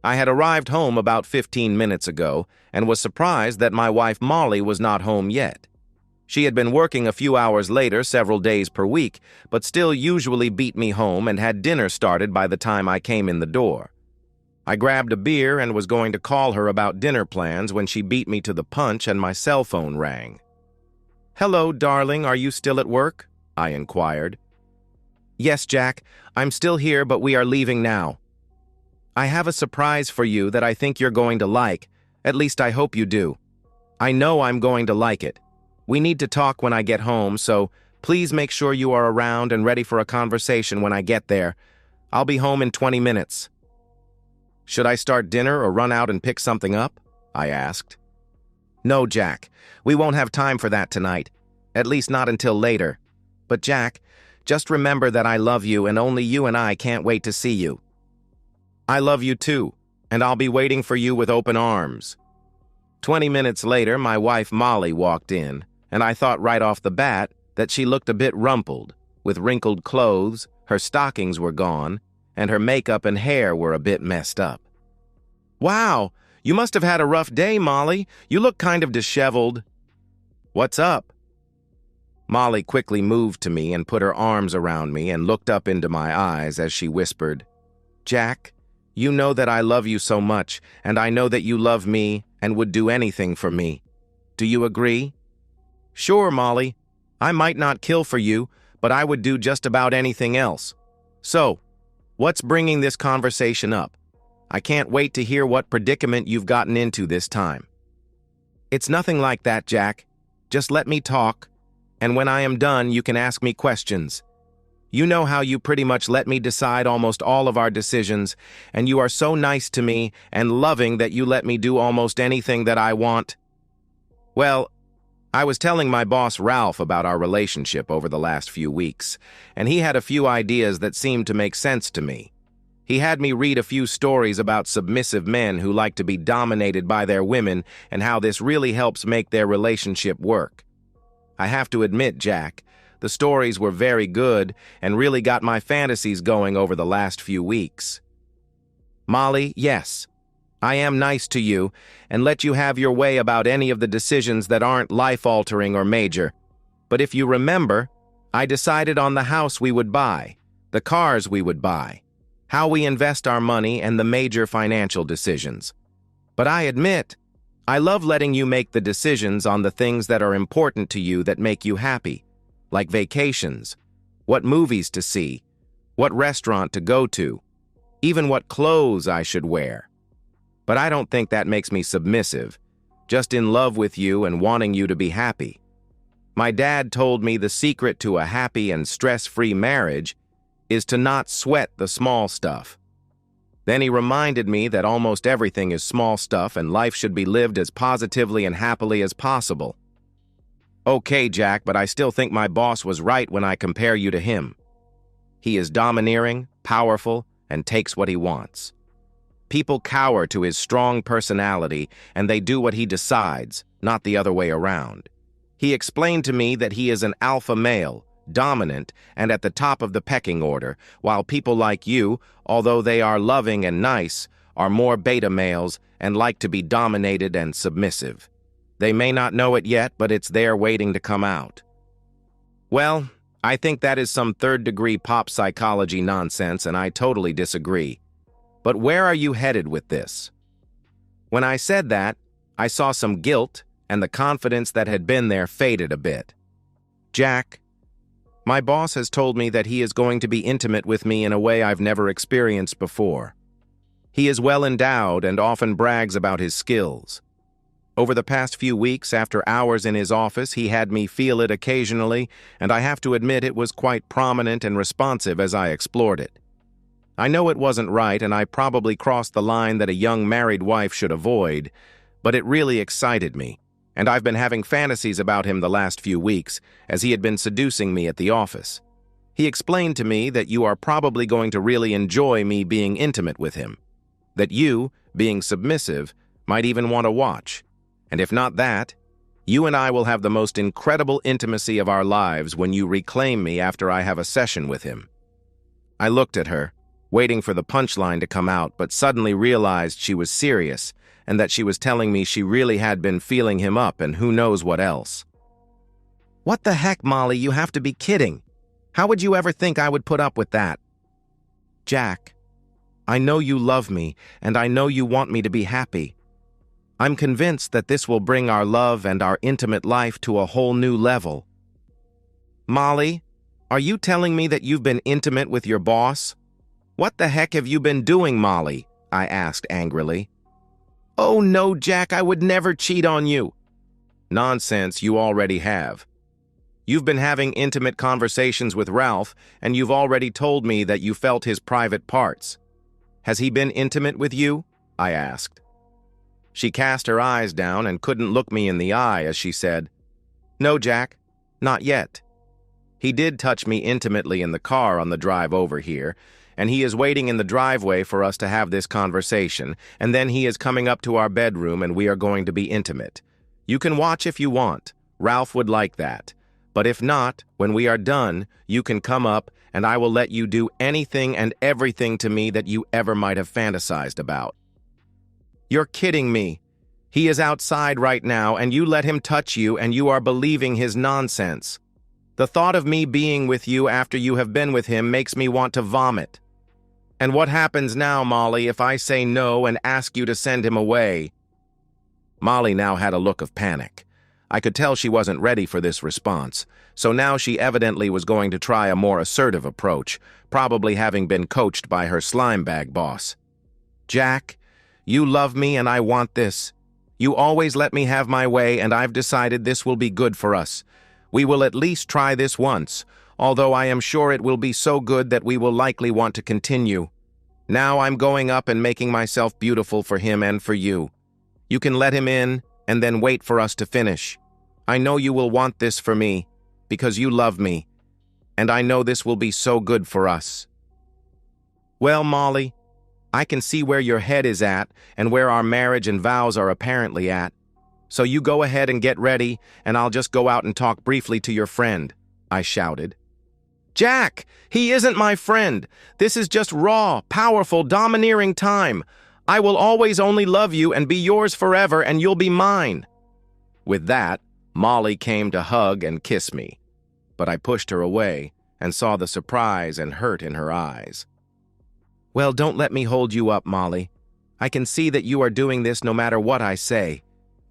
I had arrived home about 15 minutes ago and was surprised that my wife Molly was not home yet. She had been working a few hours later several days per week, but still usually beat me home and had dinner started by the time I came in the door. I grabbed a beer and was going to call her about dinner plans when she beat me to the punch and my cell phone rang. "Hello, darling, are you still at work?" I inquired. "Yes, Jack, I'm still here, but we are leaving now. I have a surprise for you that I think you're going to like. At least I hope you do. I know I'm going to like it. We need to talk when I get home, so please make sure you are around and ready for a conversation when I get there. I'll be home in 20 minutes. "Should I start dinner or run out and pick something up?" I asked. "No, Jack. We won't have time for that tonight. At least not until later. But Jack, just remember that I love you and only you and I can't wait to see you." "I love you too, and I'll be waiting for you with open arms." 20 minutes later, my wife Molly walked in, and I thought right off the bat that she looked a bit rumpled, with wrinkled clothes, her stockings were gone, and her makeup and hair were a bit messed up. "Wow, you must have had a rough day, Molly. You look kind of disheveled." "What's up?" Molly quickly moved to me and put her arms around me and looked up into my eyes as she whispered, "Jack, you know that I love you so much, and I know that you love me and would do anything for me. Do you agree?" "Sure, Molly. I might not kill for you, but I would do just about anything else. So, what's bringing this conversation up? I can't wait to hear what predicament you've gotten into this time." "It's nothing like that, Jack. Just let me talk, and when I am done, you can ask me questions. You know how you pretty much let me decide almost all of our decisions, and you are so nice to me and loving that you let me do almost anything that I want." "Well, I was telling my boss Ralph about our relationship over the last few weeks, and he had a few ideas that seemed to make sense to me. He had me read a few stories about submissive men who like to be dominated by their women and how this really helps make their relationship work. I have to admit, Jack, the stories were very good and really got my fantasies going over the last few weeks. Molly, yes, I am nice to you and let you have your way about any of the decisions that aren't life-altering or major. But if you remember, I decided on the house we would buy, the cars we would buy, how we invest our money, and the major financial decisions. But I admit, I love letting you make the decisions on the things that are important to you that make you happy, like vacations, what movies to see, what restaurant to go to, even what clothes I should wear. But I don't think that makes me submissive, just in love with you and wanting you to be happy. My dad told me the secret to a happy and stress-free marriage is to not sweat the small stuff. Then he reminded me that almost everything is small stuff and life should be lived as positively and happily as possible. Okay, Jack, but I still think my boss was right when I compare you to him. He is domineering, powerful, and takes what he wants. People cower to his strong personality, and they do what he decides, not the other way around. He explained to me that he is an alpha male, dominant, and at the top of the pecking order, while people like you, although they are loving and nice, are more beta males and like to be dominated and submissive. They may not know it yet, but it's there waiting to come out. Well, I think that is some third-degree pop psychology nonsense, and I totally disagree. But where are you headed with this? When I said that, I saw some guilt, and the confidence that had been there faded a bit. Jack, my boss has told me that he is going to be intimate with me in a way I've never experienced before. He is well endowed and often brags about his skills. Over the past few weeks, after hours in his office, he had me feel it occasionally, and I have to admit it was quite prominent and responsive as I explored it. I know it wasn't right, and I probably crossed the line that a young married wife should avoid, but it really excited me, and I've been having fantasies about him the last few weeks, as he had been seducing me at the office. He explained to me that you are probably going to really enjoy me being intimate with him, that you, being submissive, might even want to watch. And if not that, you and I will have the most incredible intimacy of our lives when you reclaim me after I have a session with him. I looked at her, waiting for the punchline to come out, but suddenly realized she was serious and that she was telling me she really had been feeling him up and who knows what else. "What the heck, Molly, you have to be kidding. How would you ever think I would put up with that?" "Jack, I know you love me, and I know you want me to be happy. I'm convinced that this will bring our love and our intimate life to a whole new level." "Molly, are you telling me that you've been intimate with your boss?" "What the heck have you been doing, Molly?" I asked angrily. "Oh no, Jack, I would never cheat on you." "Nonsense, you already have. You've been having intimate conversations with Ralph, and you've already told me that you felt his private parts. Has he been intimate with you?" I asked. She cast her eyes down and couldn't look me in the eye as she said, "No, Jack, not yet. He did touch me intimately in the car on the drive over here, and he is waiting in the driveway for us to have this conversation, and then he is coming up to our bedroom and we are going to be intimate. You can watch if you want. Ralph would like that. But if not, when we are done, you can come up and I will let you do anything and everything to me that you ever might have fantasized about." "You're kidding me. He is outside right now and you let him touch you and you are believing his nonsense. The thought of me being with you after you have been with him makes me want to vomit. And what happens now, Molly, if I say no and ask you to send him away?" Molly now had a look of panic. I could tell she wasn't ready for this response, so now she evidently was going to try a more assertive approach, probably having been coached by her slime bag boss. "Jack, you love me and I want this. You always let me have my way and I've decided this will be good for us. We will at least try this once, although I am sure it will be so good that we will likely want to continue. Now I'm going up and making myself beautiful for him and for you. You can let him in and then wait for us to finish. I know you will want this for me, because you love me, and I know this will be so good for us." "Well, Molly, I can see where your head is at and where our marriage and vows are apparently at. So you go ahead and get ready, and I'll just go out and talk briefly to your friend," I shouted. "Jack, he isn't my friend. This is just raw, powerful, domineering time. I will always only love you and be yours forever, and you'll be mine." With that, Molly came to hug and kiss me, but I pushed her away and saw the surprise and hurt in her eyes. "Well, don't let me hold you up, Molly. I can see that you are doing this no matter what I say.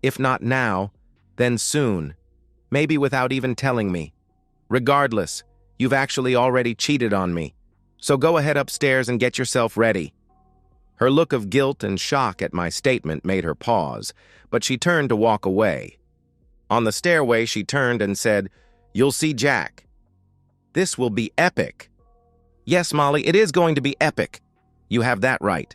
If not now, then soon, maybe without even telling me. Regardless, you've actually already cheated on me. So go ahead upstairs and get yourself ready." Her look of guilt and shock at my statement made her pause, but she turned to walk away. On the stairway, she turned and said, "You'll see Jack. This will be epic." "Yes, Molly, it is going to be epic. You have that right."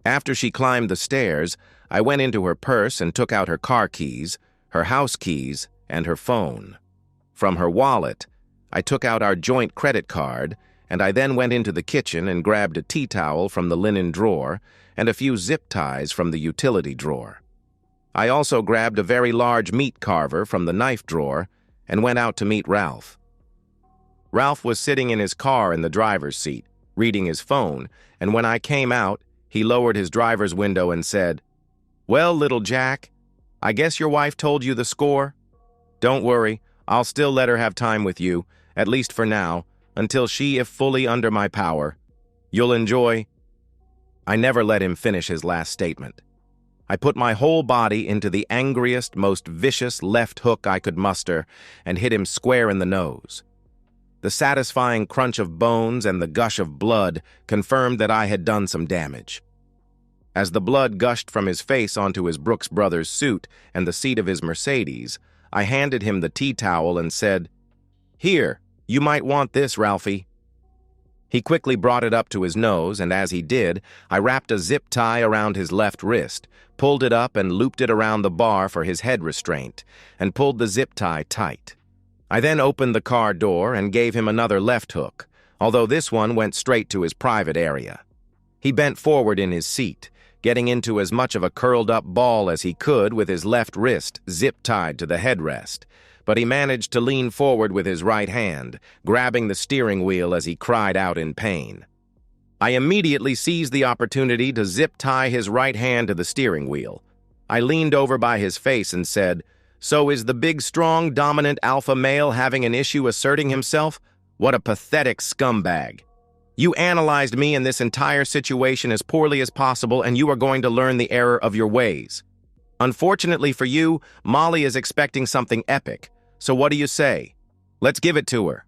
After she climbed the stairs, I went into her purse and took out her car keys, her house keys, and her phone. From her wallet, I took out our joint credit card, and I then went into the kitchen and grabbed a tea towel from the linen drawer and a few zip ties from the utility drawer. I also grabbed a very large meat carver from the knife drawer and went out to meet Ralph. Ralph was sitting in his car in the driver's seat, reading his phone, and when I came out, he lowered his driver's window and said, "Well, little Jack, I guess your wife told you the score? Don't worry, I'll still let her have time with you, at least for now, until she is fully under my power. You'll enjoy—" I never let him finish his last statement. I put my whole body into the angriest, most vicious left hook I could muster and hit him square in the nose. The satisfying crunch of bones and the gush of blood confirmed that I had done some damage. As the blood gushed from his face onto his Brooks Brothers suit and the seat of his Mercedes, I handed him the tea towel and said, "Here, you might want this, Ralphie." He quickly brought it up to his nose, and as he did, I wrapped a zip tie around his left wrist, pulled it up and looped it around the bar for his head restraint, and pulled the zip tie tight. I then opened the car door and gave him another left hook, although this one went straight to his private area. He bent forward in his seat, getting into as much of a curled-up ball as he could with his left wrist zip-tied to the headrest, but he managed to lean forward with his right hand, grabbing the steering wheel as he cried out in pain. I immediately seized the opportunity to zip-tie his right hand to the steering wheel. I leaned over by his face and said, "So is the big, strong, dominant alpha male having an issue asserting himself? What a pathetic scumbag. You analyzed me and this entire situation as poorly as possible, and you are going to learn the error of your ways. Unfortunately for you, Molly is expecting something epic. So what do you say? Let's give it to her."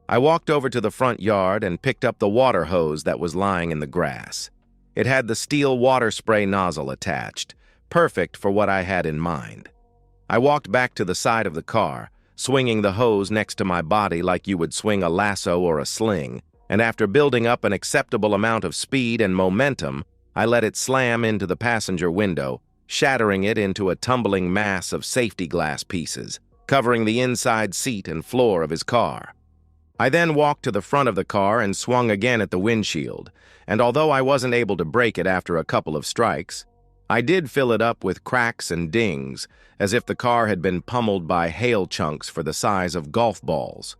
I walked over to the front yard and picked up the water hose that was lying in the grass. It had the steel water spray nozzle attached, perfect for what I had in mind. I walked back to the side of the car, swinging the hose next to my body like you would swing a lasso or a sling, and after building up an acceptable amount of speed and momentum, I let it slam into the passenger window, shattering it into a tumbling mass of safety glass pieces, covering the inside seat and floor of his car. I then walked to the front of the car and swung again at the windshield, and although I wasn't able to break it after a couple of strikes, I did fill it up with cracks and dings, as if the car had been pummeled by hail chunks for the size of golf balls.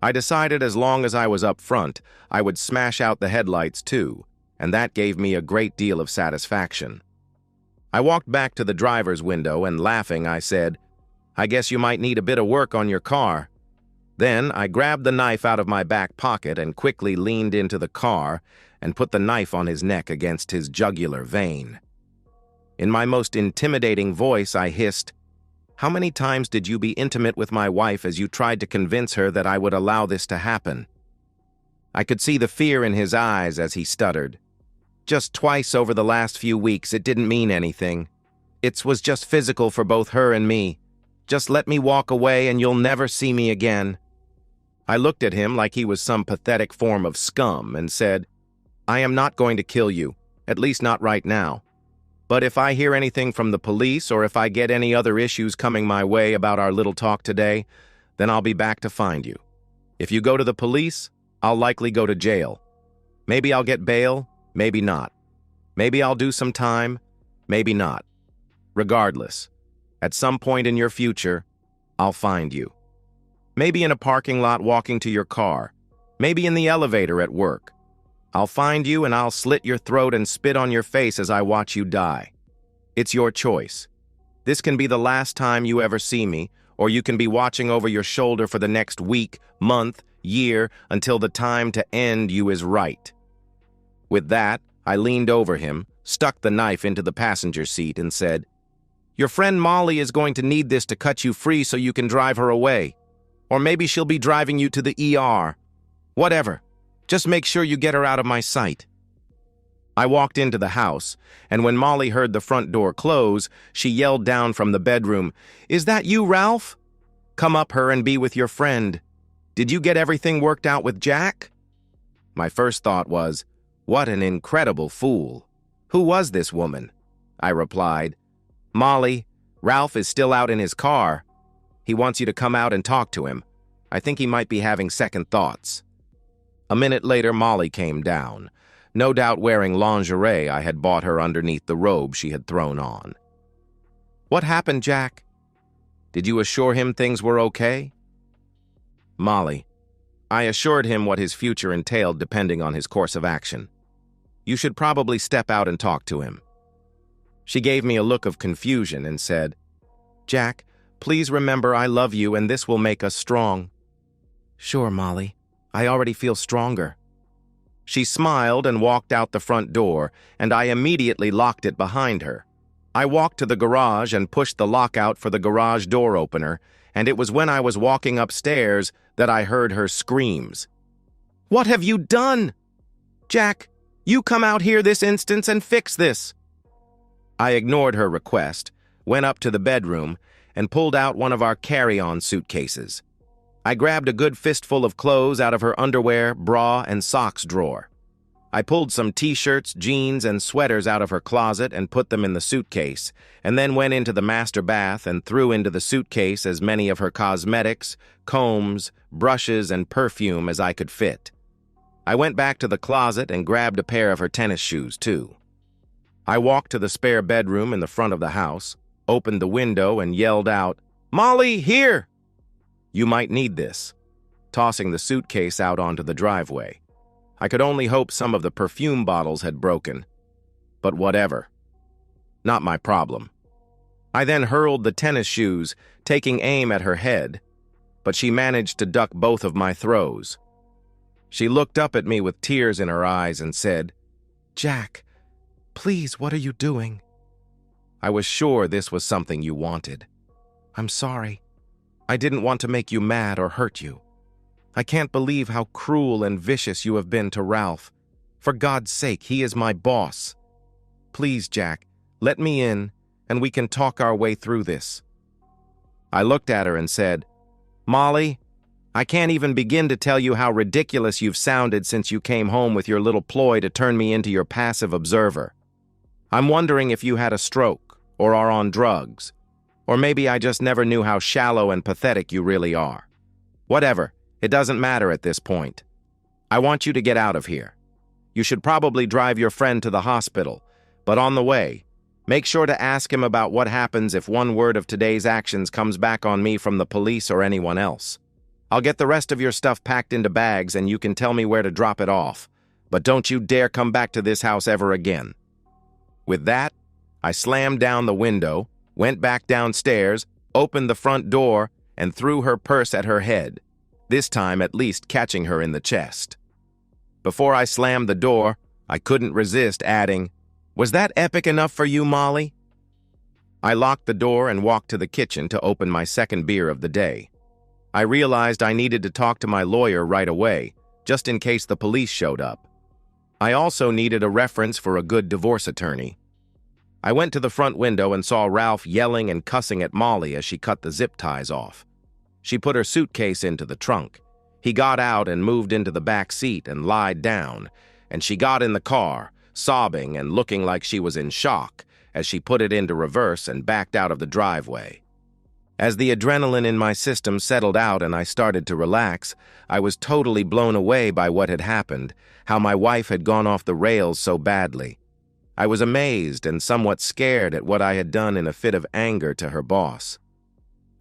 I decided as long as I was up front, I would smash out the headlights too, and that gave me a great deal of satisfaction. I walked back to the driver's window and, laughing, I said, "I guess you might need a bit of work on your car." Then I grabbed the knife out of my back pocket and quickly leaned into the car and put the knife on his neck against his jugular vein. In my most intimidating voice, I hissed, "How many times did you be intimate with my wife as you tried to convince her that I would allow this to happen?" I could see the fear in his eyes as he stuttered. "Just twice over the last few weeks. It didn't mean anything. It was just physical for both her and me. Just let me walk away and you'll never see me again." I looked at him like he was some pathetic form of scum and said, "I am not going to kill you, at least not right now. But if I hear anything from the police or if I get any other issues coming my way about our little talk today, then I'll be back to find you. If you go to the police, I'll likely go to jail. Maybe I'll get bail, maybe not. Maybe I'll do some time, maybe not. Regardless, at some point in your future, I'll find you. Maybe in a parking lot walking to your car. Maybe in the elevator at work. I'll find you and I'll slit your throat and spit on your face as I watch you die. It's your choice. This can be the last time you ever see me, or you can be watching over your shoulder for the next week, month, year, until the time to end you is right." With that, I leaned over him, stuck the knife into the passenger seat, and said, "Your friend Molly is going to need this to cut you free so you can drive her away. Or maybe she'll be driving you to the ER. Whatever. Just make sure you get her out of my sight." I walked into the house, and when Molly heard the front door close, she yelled down from the bedroom, "Is that you, Ralph? Come up her and be with your friend. Did you get everything worked out with Jack?" My first thought was, what an incredible fool. Who was this woman? I replied, "Molly, Ralph is still out in his car. He wants you to come out and talk to him. I think he might be having second thoughts." A minute later, Molly came down, no doubt wearing lingerie I had bought her underneath the robe she had thrown on. "What happened, Jack? Did you assure him things were okay?" "Molly, I assured him what his future entailed depending on his course of action. You should probably step out and talk to him." She gave me a look of confusion and said, "Jack, please remember I love you and this will make us strong." "Sure, Molly. I already feel stronger." She smiled and walked out the front door, and I immediately locked it behind her. I walked to the garage and pushed the lockout for the garage door opener, and it was when I was walking upstairs that I heard her screams. "What have you done? Jack, you come out here this instant and fix this." I ignored her request, went up to the bedroom, and pulled out one of our carry-on suitcases. I grabbed a good fistful of clothes out of her underwear, bra, and socks drawer. I pulled some t-shirts, jeans, and sweaters out of her closet and put them in the suitcase, and then went into the master bath and threw into the suitcase as many of her cosmetics, combs, brushes, and perfume as I could fit. I went back to the closet and grabbed a pair of her tennis shoes, too. I walked to the spare bedroom in the front of the house, opened the window, and yelled out, "Molly, here! You might need this," tossing the suitcase out onto the driveway. I could only hope some of the perfume bottles had broken. But whatever. Not my problem. I then hurled the tennis shoes, taking aim at her head, but she managed to duck both of my throws. She looked up at me with tears in her eyes and said, "Jack, please, what are you doing?" I was sure this was something you wanted. "I'm sorry. I didn't want to make you mad or hurt you. I can't believe how cruel and vicious you have been to Ralph. For God's sake, he is my boss. Please, Jack, let me in, and we can talk our way through this." I looked at her and said, "Molly, I can't even begin to tell you how ridiculous you've sounded since you came home with your little ploy to turn me into your passive observer. I'm wondering if you had a stroke, or are on drugs, or maybe I just never knew how shallow and pathetic you really are. Whatever, it doesn't matter at this point. I want you to get out of here. You should probably drive your friend to the hospital, but on the way, make sure to ask him about what happens if one word of today's actions comes back on me from the police or anyone else. I'll get the rest of your stuff packed into bags and you can tell me where to drop it off, but don't you dare come back to this house ever again." With that, I slammed down the window, went back downstairs, opened the front door, and threw her purse at her head, this time at least catching her in the chest. Before I slammed the door, I couldn't resist adding, "Was that epic enough for you, Molly?" I locked the door and walked to the kitchen to open my second beer of the day. I realized I needed to talk to my lawyer right away, just in case the police showed up. I also needed a reference for a good divorce attorney. I went to the front window and saw Ralph yelling and cussing at Molly as she cut the zip ties off. She put her suitcase into the trunk. He got out and moved into the back seat and lied down, and she got in the car, sobbing and looking like she was in shock as she put it into reverse and backed out of the driveway. As the adrenaline in my system settled out and I started to relax, I was totally blown away by what had happened, how my wife had gone off the rails so badly. I was amazed and somewhat scared at what I had done in a fit of anger to her boss.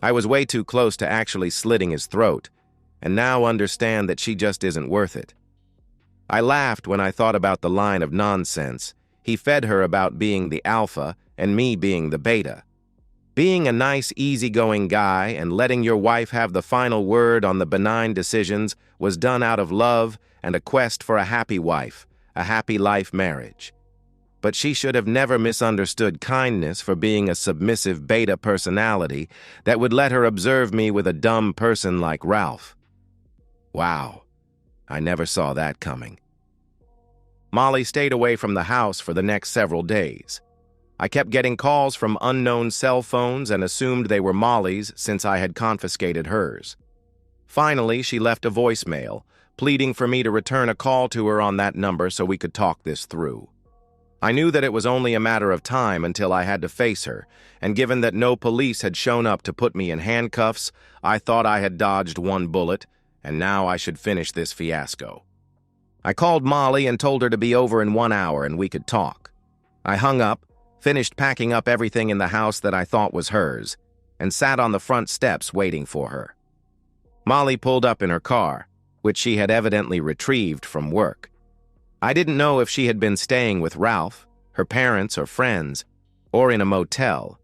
I was way too close to actually slitting his throat, and now understand that she just isn't worth it. I laughed when I thought about the line of nonsense he fed her about being the alpha and me being the beta. Being a nice, easygoing guy and letting your wife have the final word on the benign decisions was done out of love and a quest for a happy wife, a happy life marriage. But she should have never misunderstood kindness for being a submissive beta personality that would let her observe me with a dumb person like Ralph. Wow, I never saw that coming. Molly stayed away from the house for the next several days. I kept getting calls from unknown cell phones and assumed they were Molly's since I had confiscated hers. Finally, she left a voicemail, pleading for me to return a call to her on that number so we could talk this through. I knew that it was only a matter of time until I had to face her, and given that no police had shown up to put me in handcuffs, I thought I had dodged one bullet, and now I should finish this fiasco. I called Molly and told her to be over in 1 hour and we could talk. I hung up, finished packing up everything in the house that I thought was hers, and sat on the front steps waiting for her. Molly pulled up in her car, which she had evidently retrieved from work. I didn't know if she had been staying with Ralph, her parents or friends, or in a motel,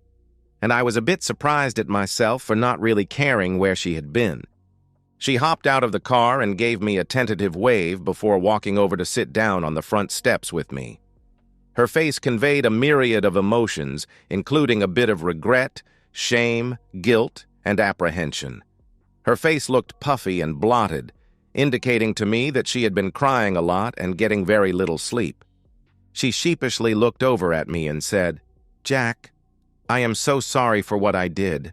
and I was a bit surprised at myself for not really caring where she had been. She hopped out of the car and gave me a tentative wave before walking over to sit down on the front steps with me. Her face conveyed a myriad of emotions, including a bit of regret, shame, guilt, and apprehension. Her face looked puffy and blotted, indicating to me that she had been crying a lot and getting very little sleep. She sheepishly looked over at me and said, "Jack, I am so sorry for what I did.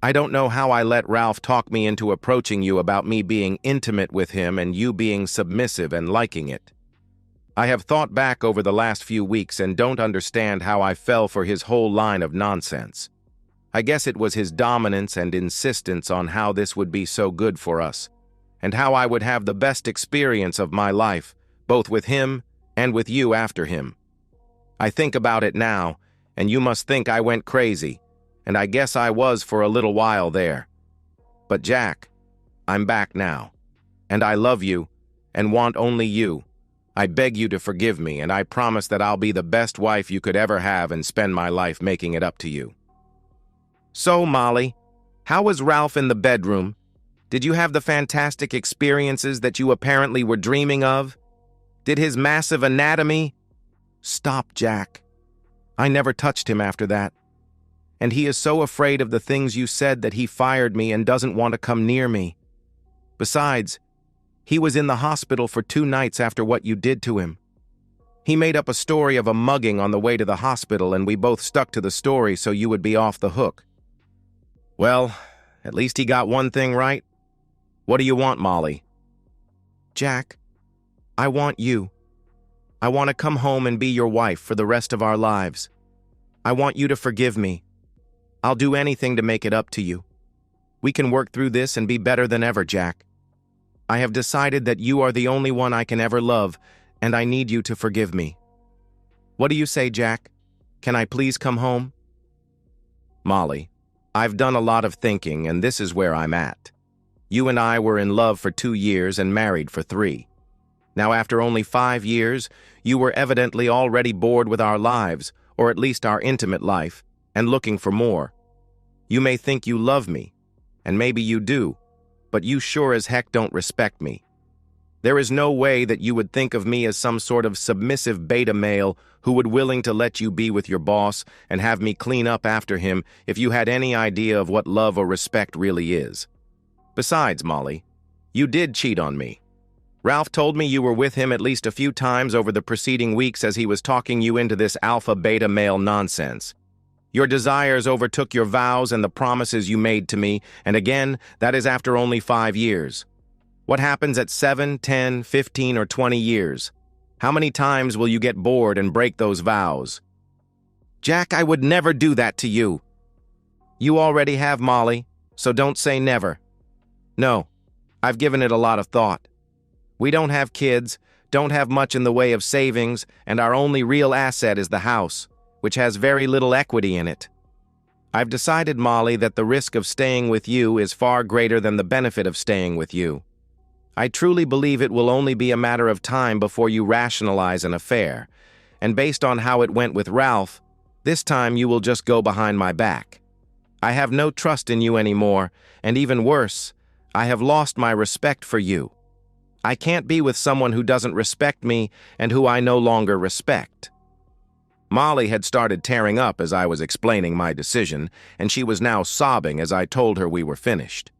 I don't know how I let Ralph talk me into approaching you about me being intimate with him and you being submissive and liking it. I have thought back over the last few weeks and don't understand how I fell for his whole line of nonsense. I guess it was his dominance and insistence on how this would be so good for us, and how I would have the best experience of my life, both with him and with you after him. I think about it now, and you must think I went crazy, and I guess I was for a little while there. But Jack, I'm back now, and I love you and want only you. I beg you to forgive me, and I promise that I'll be the best wife you could ever have and spend my life making it up to you." "So, Molly, how was Ralph in the bedroom? Did you have the fantastic experiences that you apparently were dreaming of? Did his massive anatomy—" "Stop, Jack. I never touched him after that. And he is so afraid of the things you said that he fired me and doesn't want to come near me. Besides, he was in the hospital for 2 nights after what you did to him. He made up a story of a mugging on the way to the hospital, and we both stuck to the story so you would be off the hook." "Well, at least he got one thing right. What do you want, Molly?" "Jack, I want you. I want to come home and be your wife for the rest of our lives. I want you to forgive me. I'll do anything to make it up to you. We can work through this and be better than ever, Jack. I have decided that you are the only one I can ever love, and I need you to forgive me. What do you say, Jack? Can I please come home?" "Molly, I've done a lot of thinking, and this is where I'm at. You and I were in love for 2 years and married for 3. Now, after only 5 years, you were evidently already bored with our lives, or at least our intimate life, and looking for more. You may think you love me, and maybe you do, but you sure as heck don't respect me. There is no way that you would think of me as some sort of submissive beta male who would willing to let you be with your boss and have me clean up after him if you had any idea of what love or respect really is. Besides, Molly, you did cheat on me. Ralph told me you were with him at least a few times over the preceding weeks as he was talking you into this alpha-beta male nonsense. Your desires overtook your vows and the promises you made to me, and again, that is after only 5 years. What happens at 7, 10, 15, or 20 years? How many times will you get bored and break those vows?" "Jack, I would never do that to you." "You already have, Molly, so don't say never." "No, I've given it a lot of thought. We don't have kids, don't have much in the way of savings, and our only real asset is the house, which has very little equity in it. I've decided, Molly, that the risk of staying with you is far greater than the benefit of staying with you. I truly believe it will only be a matter of time before you rationalize an affair, and based on how it went with Ralph, this time you will just go behind my back. I have no trust in you anymore, and even worse, I have lost my respect for you. I can't be with someone who doesn't respect me and who I no longer respect." Molly had started tearing up as I was explaining my decision, and she was now sobbing as I told her we were finished.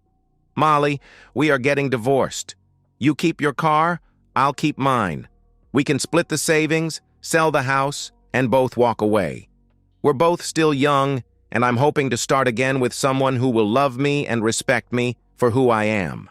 "Molly, we are getting divorced. You keep your car, I'll keep mine. We can split the savings, sell the house, and both walk away. We're both still young, and I'm hoping to start again with someone who will love me and respect me for who I am.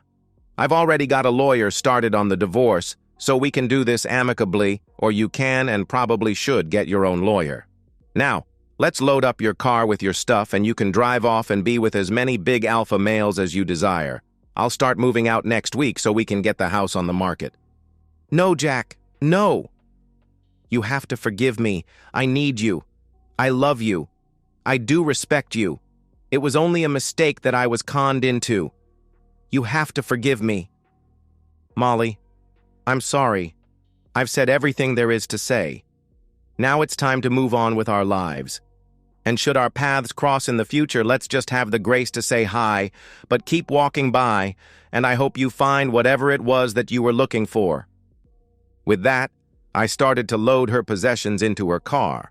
I've already got a lawyer started on the divorce, so we can do this amicably, or you can and probably should get your own lawyer. Now, let's load up your car with your stuff and you can drive off and be with as many big alpha males as you desire. I'll start moving out next week so we can get the house on the market." "No, Jack, no. You have to forgive me. I need you. I love you. I do respect you. It was only a mistake that I was conned into. You have to forgive me." "Molly, I'm sorry. I've said everything there is to say. Now it's time to move on with our lives. And should our paths cross in the future, let's just have the grace to say hi, but keep walking by, and I hope you find whatever it was that you were looking for." With that, I started to load her possessions into her car,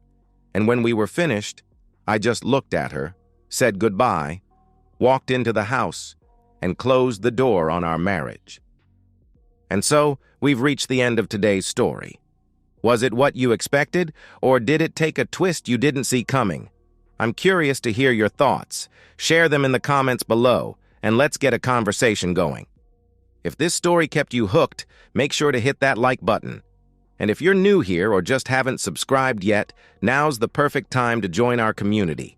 and when we were finished, I just looked at her, said goodbye, walked into the house, and closed the door on our marriage. And so, we've reached the end of today's story. Was it what you expected, or did it take a twist you didn't see coming? I'm curious to hear your thoughts. Share them in the comments below, and let's get a conversation going. If this story kept you hooked, make sure to hit that like button. And if you're new here or just haven't subscribed yet, now's the perfect time to join our community.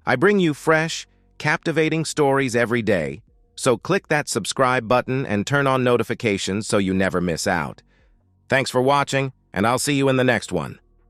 I bring you fresh, captivating stories every day, so click that subscribe button and turn on notifications so you never miss out. Thanks for watching, and I'll see you in the next one.